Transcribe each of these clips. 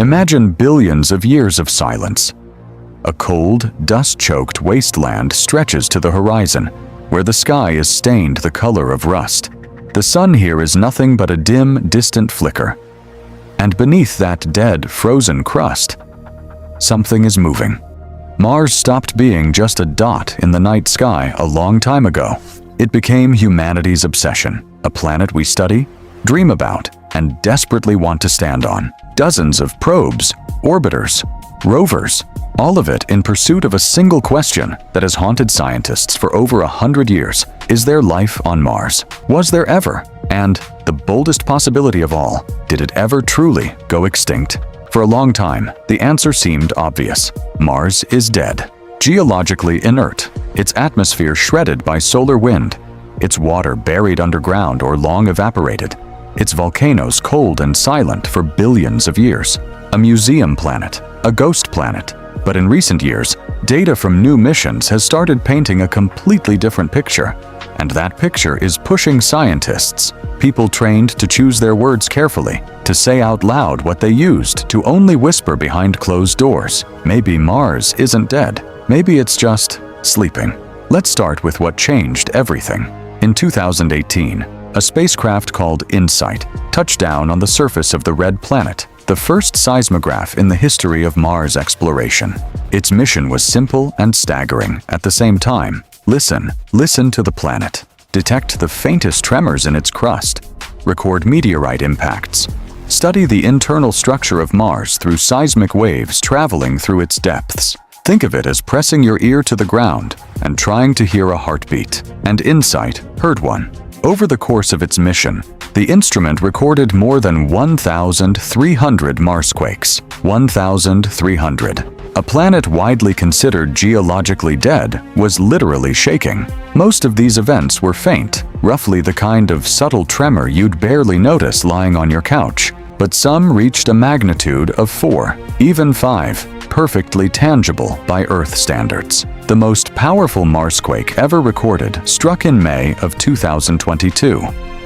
Imagine billions of years of silence. A cold, dust-choked wasteland stretches to the horizon, where the sky is stained the color of rust. The sun here is nothing but a dim, distant flicker. And beneath that dead, frozen crust, something is moving. Mars stopped being just a dot in the night sky a long time ago. It became humanity's obsession, a planet we study, dream about, and desperately want to stand on. Dozens of probes, orbiters, rovers, all of it in pursuit of a single question that has haunted scientists for over 100 years. Is there life on Mars? Was there ever? And, the boldest possibility of all, did it ever truly go extinct? For a long time, the answer seemed obvious. Mars is dead. Geologically inert, its atmosphere shredded by solar wind, its water buried underground or long evaporated, its volcanoes cold and silent for billions of years. A museum planet, a ghost planet. But in recent years, data from new missions has started painting a completely different picture. And that picture is pushing scientists, people trained to choose their words carefully, to say out loud what they used to only whisper behind closed doors. Maybe Mars isn't dead. Maybe it's just sleeping. Let's start with what changed everything. In 2018, a spacecraft called InSight touched down on the surface of the Red Planet, the first seismograph in the history of Mars exploration. Its mission was simple and staggering at the same time. Listen to the planet. Detect the faintest tremors in its crust. Record meteorite impacts. Study the internal structure of Mars through seismic waves traveling through its depths. Think of it as pressing your ear to the ground and trying to hear a heartbeat. And InSight heard one. Over the course of its mission, the instrument recorded more than 1,300 marsquakes. 1,300. A planet widely considered geologically dead was literally shaking. Most of these events were faint, roughly the kind of subtle tremor you'd barely notice lying on your couch. But some reached a magnitude of 4, even 5. Perfectly tangible by Earth standards. The most powerful marsquake ever recorded struck in May of 2022,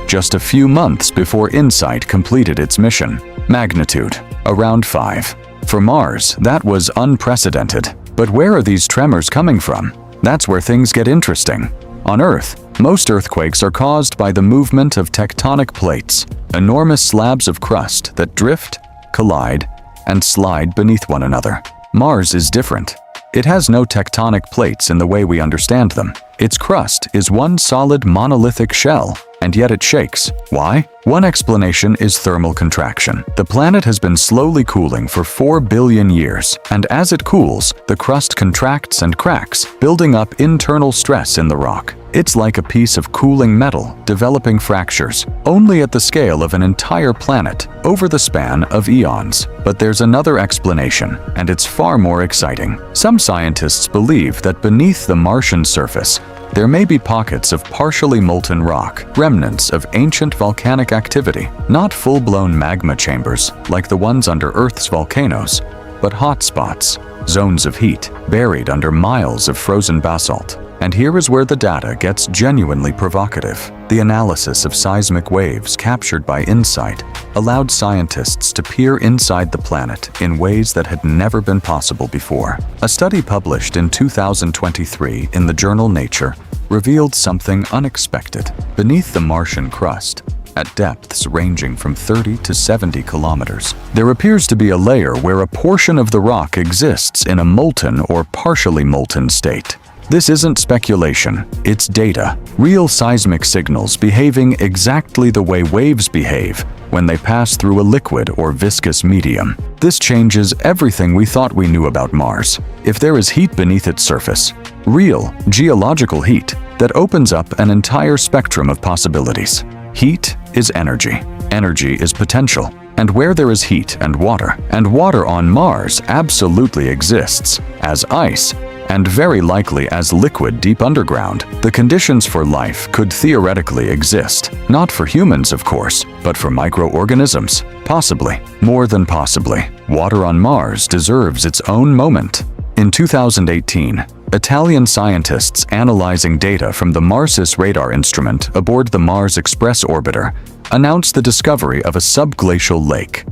just a few months before InSight completed its mission. Magnitude, around 5. For Mars, that was unprecedented. But where are these tremors coming from? That's where things get interesting. On Earth, most earthquakes are caused by the movement of tectonic plates, enormous slabs of crust that drift, collide, and slide beneath one another. Mars is different. It has no tectonic plates in the way we understand them. Its crust is one solid monolithic shell, and yet it shakes. Why? One explanation is thermal contraction. The planet has been slowly cooling for 4 billion years, and as it cools, the crust contracts and cracks, building up internal stress in the rock. It's like a piece of cooling metal developing fractures, only at the scale of an entire planet, over the span of eons. But there's another explanation, and it's far more exciting. Some scientists believe that beneath the Martian surface, there may be pockets of partially molten rock, remnants of ancient volcanic activity, not full-blown magma chambers like the ones under Earth's volcanoes, but hot spots, zones of heat, buried under miles of frozen basalt. And here is where the data gets genuinely provocative. The analysis of seismic waves captured by InSight allowed scientists to peer inside the planet in ways that had never been possible before. A study published in 2023 in the journal Nature revealed something unexpected. Beneath the Martian crust, at depths ranging from 30 to 70 kilometers, there appears to be a layer where a portion of the rock exists in a molten or partially molten state. This isn't speculation, it's data, real seismic signals behaving exactly the way waves behave when they pass through a liquid or viscous medium. This changes everything we thought we knew about Mars. If there is heat beneath its surface, real, geological heat, that opens up an entire spectrum of possibilities. Heat is energy. Energy is potential. And where there is heat and water on Mars absolutely exists, as ice, and very likely as liquid deep underground, the conditions for life could theoretically exist. Not for humans, of course, but for microorganisms. Possibly. More than possibly. Water on Mars deserves its own moment. In 2018, Italian scientists analyzing data from the Marsis radar instrument aboard the Mars Express orbiter announced the discovery of a subglacial lake.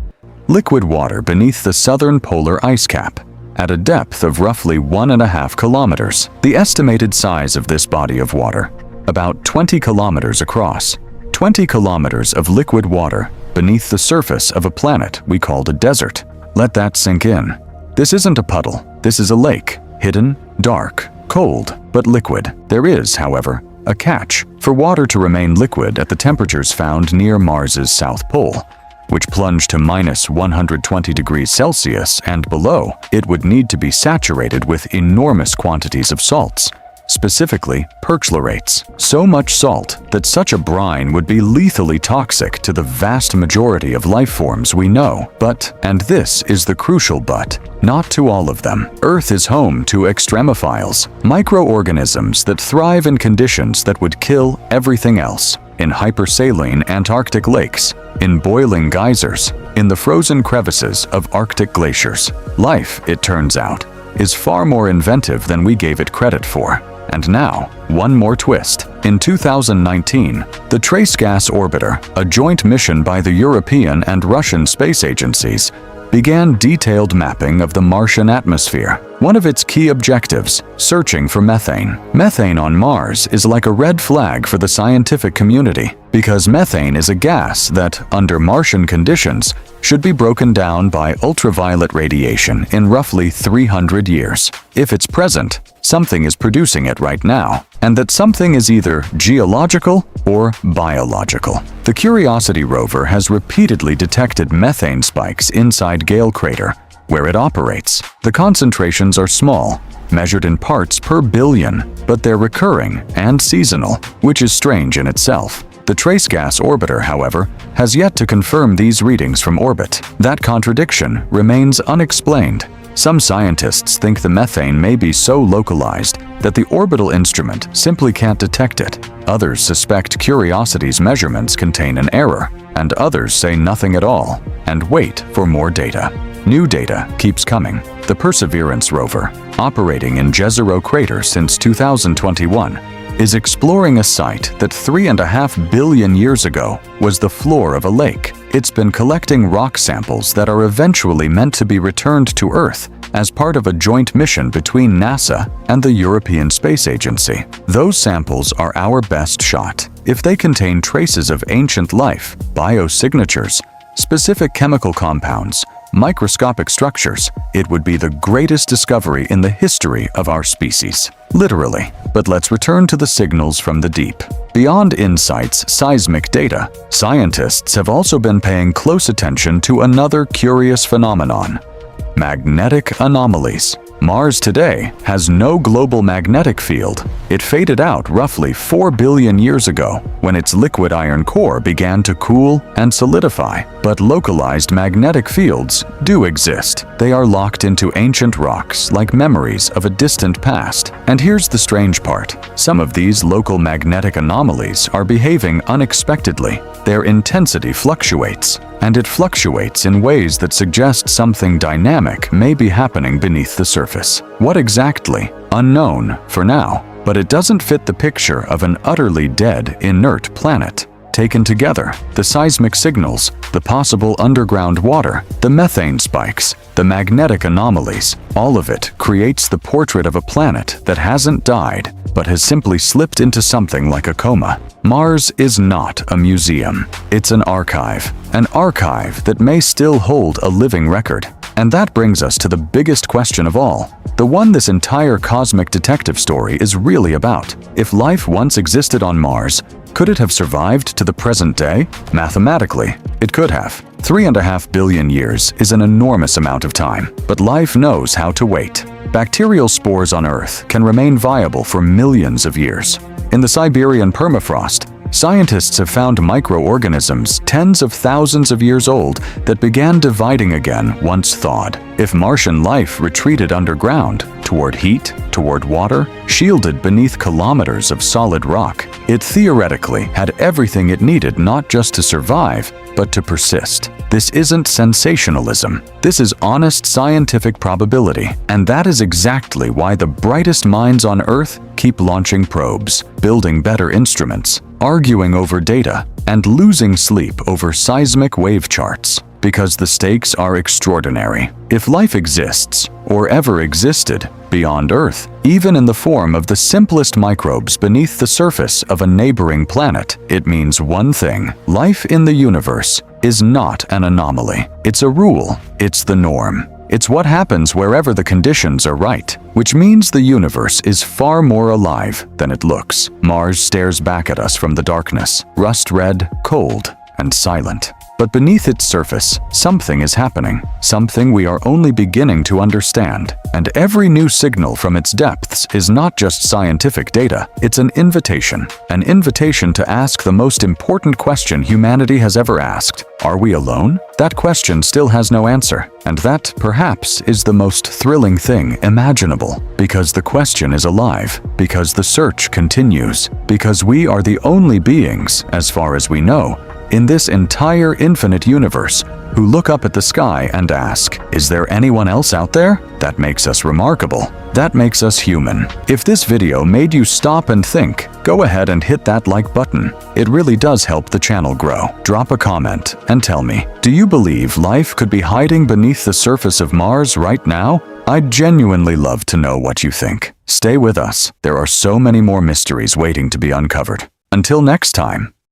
liquid water beneath the southern polar ice cap, at a depth of roughly 1.5 kilometers. The estimated size of this body of water, about 20 kilometers across. 20 kilometers of liquid water beneath the surface of a planet we called a desert. Let that sink in. This isn't a puddle. This is a lake, hidden, dark, cold, but liquid. There is, however, a catch. For water to remain liquid at the temperatures found near Mars's South Pole, which plunged to minus 120 degrees Celsius and below, it would need to be saturated with enormous quantities of salts, specifically perchlorates. So much salt that such a brine would be lethally toxic to the vast majority of life forms we know. But, and this is the crucial but, not to all of them. Earth is home to extremophiles, microorganisms that thrive in conditions that would kill everything else. In hypersaline Antarctic lakes, in boiling geysers, in the frozen crevices of Arctic glaciers. Life, it turns out, is far more inventive than we gave it credit for. And now, one more twist. In 2019, the Trace Gas Orbiter, a joint mission by the European and Russian space agencies, began detailed mapping of the Martian atmosphere. One of its key objectives, searching for methane. Methane on Mars is like a red flag for the scientific community, because methane is a gas that, under Martian conditions, should be broken down by ultraviolet radiation in roughly 300 years. If it's present, something is producing it right now, and that something is either geological or biological. The Curiosity rover has repeatedly detected methane spikes inside Gale Crater, where it operates. The concentrations are small, measured in parts per billion, but they're recurring and seasonal, which is strange in itself. The Trace Gas Orbiter, however, has yet to confirm these readings from orbit. That contradiction remains unexplained. Some scientists think the methane may be so localized that the orbital instrument simply can't detect it. Others suspect Curiosity's measurements contain an error, and others say nothing at all, and wait for more data. New data keeps coming. The Perseverance rover, operating in Jezero Crater since 2021, is exploring a site that 3.5 billion years ago was the floor of a lake. It's been collecting rock samples that are eventually meant to be returned to Earth as part of a joint mission between NASA and the European Space Agency. Those samples are our best shot. If they contain traces of ancient life, biosignatures, specific chemical compounds, microscopic structures, it would be the greatest discovery in the history of our species. Literally. But let's return to the signals from the deep. Beyond InSight's seismic data, scientists have also been paying close attention to another curious phenomenon: magnetic anomalies. Mars today has no global magnetic field. It faded out roughly 4 billion years ago when its liquid iron core began to cool and solidify. But localized magnetic fields do exist. They are locked into ancient rocks like memories of a distant past. And here's the strange part. Some of these local magnetic anomalies are behaving unexpectedly. Their intensity fluctuates, and it fluctuates in ways that suggest something dynamic may be happening beneath the surface. What exactly? Unknown for now, but it doesn't fit the picture of an utterly dead, inert planet. Taken together, the seismic signals, the possible underground water, the methane spikes, the magnetic anomalies, all of it creates the portrait of a planet that hasn't died, but has simply slipped into something like a coma. Mars is not a museum. It's an archive that may still hold a living record. And that brings us to the biggest question of all, the one this entire cosmic detective story is really about. If life once existed on Mars, could it have survived to the present day? Mathematically, it could have. 3.5 billion years is an enormous amount of time, but life knows how to wait. Bacterial spores on Earth can remain viable for millions of years. In the Siberian permafrost, scientists have found microorganisms tens of thousands of years old that began dividing again once thawed. If Martian life retreated underground, toward heat, toward water, shielded beneath kilometers of solid rock, it theoretically had everything it needed not just to survive, but to persist. This isn't sensationalism. This is honest scientific probability. And that is exactly why the brightest minds on Earth keep launching probes, building better instruments, arguing over data, and losing sleep over seismic wave charts. Because the stakes are extraordinary. If life exists, or ever existed, beyond Earth, even in the form of the simplest microbes beneath the surface of a neighboring planet, it means one thing: life in the universe is not an anomaly. It's a rule. It's the norm. It's what happens wherever the conditions are right, which means the universe is far more alive than it looks. Mars stares back at us from the darkness, rust-red, cold, and silent. But beneath its surface, something is happening, something we are only beginning to understand. And every new signal from its depths is not just scientific data, it's an invitation to ask the most important question humanity has ever asked. Are we alone? That question still has no answer, and that, perhaps, is the most thrilling thing imaginable. Because the question is alive, because the search continues, because we are the only beings, as far as we know, in this entire infinite universe who look up at the sky and ask, is there anyone else out there? That makes us remarkable. That makes us human. If this video made you stop and think, go ahead and hit that like button. It really does help the channel grow. Drop a comment and tell me, do you believe life could be hiding beneath the surface of Mars right now? I'd genuinely love to know what you think. Stay with us. There are so many more mysteries waiting to be uncovered. Until next time.